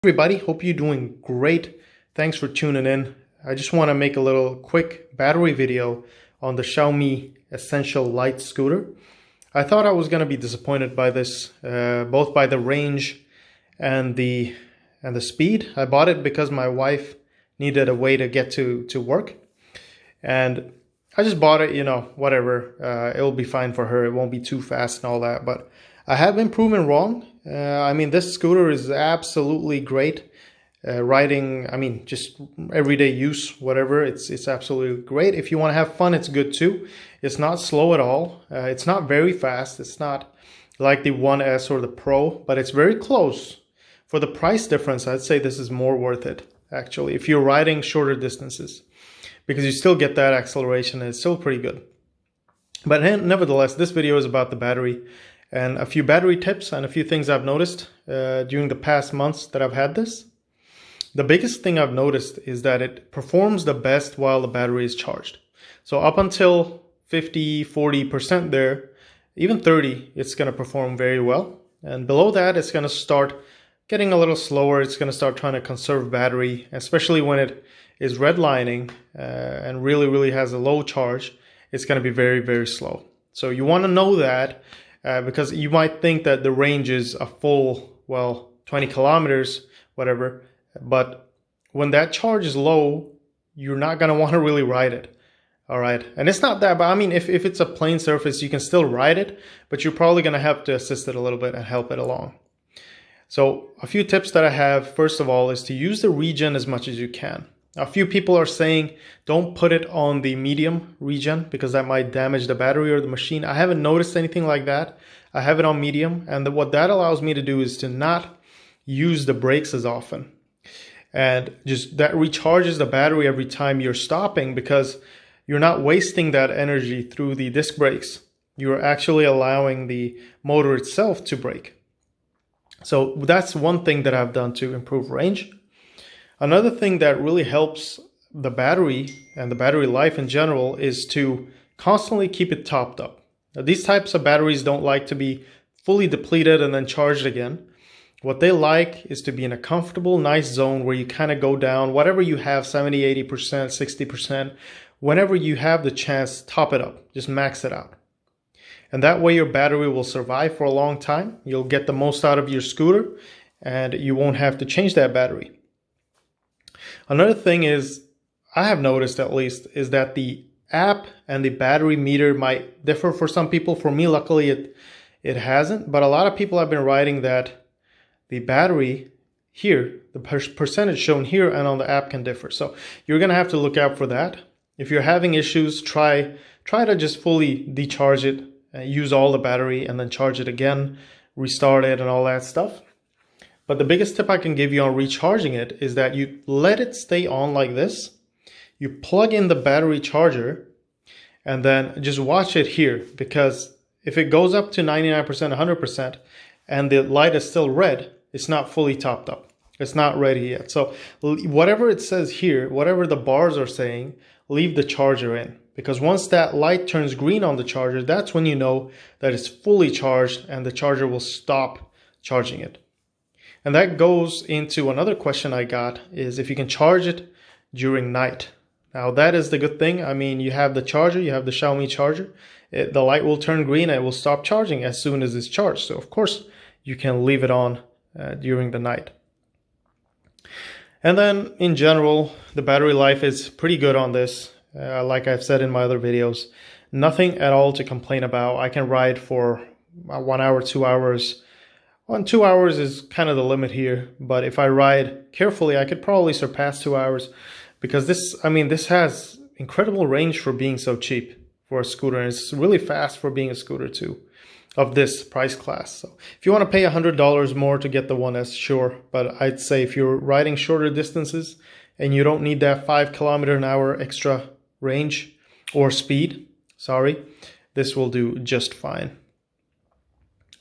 Everybody, hope you're doing great. Thanks for tuning in. I just want to make a little quick battery video on the Xiaomi Essential Lite scooter. I thought I was going to be disappointed by this, both by the range and the speed. I bought it because my wife needed a way to get to work, and I just bought it, whatever. It'll be fine for her. It won't be too fast and all that, but I have been proven wrong. This scooter is absolutely great. Riding, just everyday use, whatever. It's absolutely great. If you want to have fun, it's good too. It's not slow at all. It's not very fast. It's not like the 1S or the Pro, but it's very close. For the price difference, I'd say this is more worth it, actually, if you're riding shorter distances, because you still get that acceleration and it's still pretty good. But nevertheless, this video is about the battery and a few battery tips and a few things I've noticed during the past months that I've had this. The biggest thing I've noticed is that it performs the best while the battery is charged. So up until 50, 40% there, even 30, it's going to perform very well. And below that, it's going to start getting a little slower. It's going to start trying to conserve battery, especially when it is redlining and really has a low charge. It's going to be very, very slow. So you want to know that because you might think that the range is a full, 20 kilometers, whatever. But when that charge is low, you're not going to want to really ride it. All right. And it's not that, but if it's a plain surface, you can still ride it, but you're probably going to have to assist it a little bit and help it along. So a few tips that I have, first of all, is to use the regen as much as you can. A few people are saying don't put it on the medium regen because that might damage the battery or the machine. I haven't noticed anything like that. I have it on medium, and what that allows me to do is to not use the brakes as often. And just that recharges the battery every time you're stopping because you're not wasting that energy through the disc brakes. You're actually allowing the motor itself to brake. So that's one thing that I've done to improve range. Another thing that really helps the battery and the battery life in general is to constantly keep it topped up. Now, these types of batteries don't like to be fully depleted and then charged again. What they like is to be in a comfortable, nice zone where you kind of go down, whatever you have, 70, 80%, 60%, whenever you have the chance, top it up, just max it out. And that way your battery will survive for a long time. You'll get the most out of your scooter and you won't have to change that battery. Another thing is, I have noticed at least, is that the app and the battery meter might differ for some people. For me, luckily, it hasn't. But a lot of people have been writing that the battery here, the percentage shown here and on the app can differ. So you're going to have to look out for that. If you're having issues, try to just fully decharge it, use all the battery, and then charge it again, restart it and all that stuff. But the biggest tip I can give you on recharging it is that you let it stay on like this. You plug in the battery charger and then just watch it here, because if it goes up to 99%, 100% and the light is still red, it's not fully topped up. It's not ready yet. So whatever it says here, whatever the bars are saying, leave the charger in, because once that light turns green on the charger, that's when you know that it's fully charged and the charger will stop charging it. And that goes into another question I got, is if you can charge it during night. Now that is the good thing. You have the charger, you have the Xiaomi charger. The light will turn green and it will stop charging as soon as it's charged. So of course you can leave it on during the night. And then in general, the battery life is pretty good on this. Like I've said in my other videos, nothing at all to complain about. I can ride for 1 hour, 2 hours. 2 hours is kind of the limit here, but if I ride carefully, I could probably surpass 2 hours, because this has incredible range for being so cheap for a scooter, and it's really fast for being a scooter too, of this price class. So if you want to pay $100 more to get the 1S, sure, but I'd say if you're riding shorter distances and you don't need that 5 km/h extra range or speed, this will do just fine.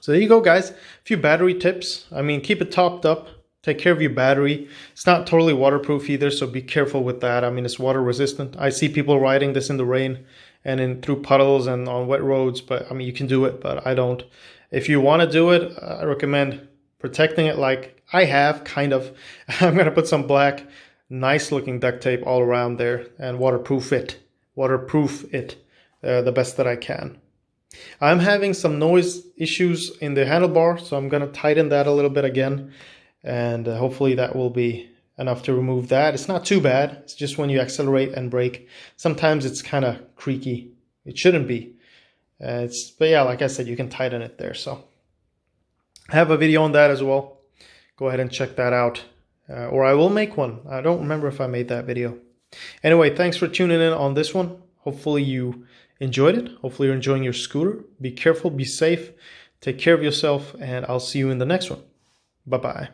So there you go, guys. A few battery tips. Keep it topped up. Take care of your battery. It's not totally waterproof either, so be careful with that. It's water resistant. I see people riding this in the rain and through puddles and on wet roads, but you can do it, but I don't. If you want to do it, I recommend protecting it like I have, kind of. I'm going to put some black, nice looking duct tape all around there and waterproof it. The best that I can. I'm having some noise issues in the handlebar, so I'm going to tighten that a little bit again. And hopefully that will be enough to remove that. It's not too bad. It's just when you accelerate and brake, sometimes it's kind of creaky. It shouldn't be. But yeah, like I said, you can tighten it there. So I have a video on that as well. Go ahead and check that out. Or I will make one. I don't remember if I made that video. Anyway, thanks for tuning in on this one. Hopefully you enjoyed it. Hopefully you're enjoying your scooter. Be careful, be safe, take care of yourself, and I'll see you in the next one. Bye-bye.